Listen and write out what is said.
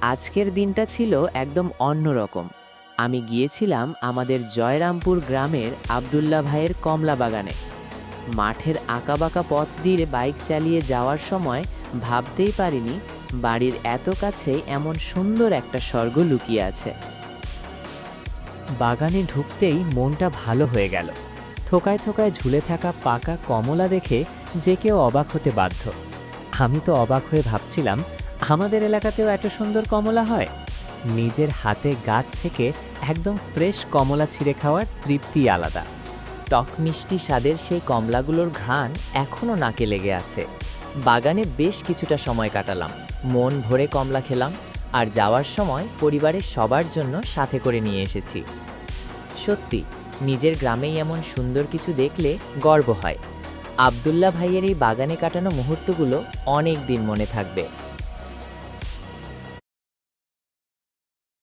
আজকের দিনটা ছিল একদম অন্যরকম। আমি গিয়েছিলাম আমাদের জয়রামপুর গ্রামের আব্দুল্লাহ ভাইয়ের কমলা বাগানে। মাঠের আঁকাবাঁকা পথ দিয়ে বাইক চালিয়ে যাওয়ার সময় ভাবতেই পারিনি বাড়ির এত কাছেই এমন সুন্দর একটা স্বর্গ লুকিয়ে আছে। বাগানে ঢুকতেই মনটা ভালো হয়ে গেল। থোকায় থোকায় ঝুলে থাকা পাকা কমলা দেখে যে কেউ অবাক হতে বাধ্য। আমি তো অবাক হয়ে ভাবছিলাম, আমাদের এলাকাতেও এত সুন্দর কমলা হয়। নিজের হাতে গাছ থেকে একদম ফ্রেশ কমলা ছিঁড়ে খাওয়ার তৃপ্তি আলাদা। টক মিষ্টি স্বাদের সেই কমলাগুলোর ঘ্রাণ এখনও নাকে লেগে আছে। বাগানে বেশ কিছুটা সময় কাটালাম, মন ভরে কমলা খেলাম, আর যাওয়ার সময় পরিবারের সবার জন্য সাথে করে নিয়ে এসেছি। সত্যি, নিজের গ্রামেই এমন সুন্দর কিছু দেখলে গর্ব হয়। আব্দুল্লাহ ভাইয়ের এই বাগানে কাটানো মুহূর্তগুলো অনেক দিন মনে থাকবে।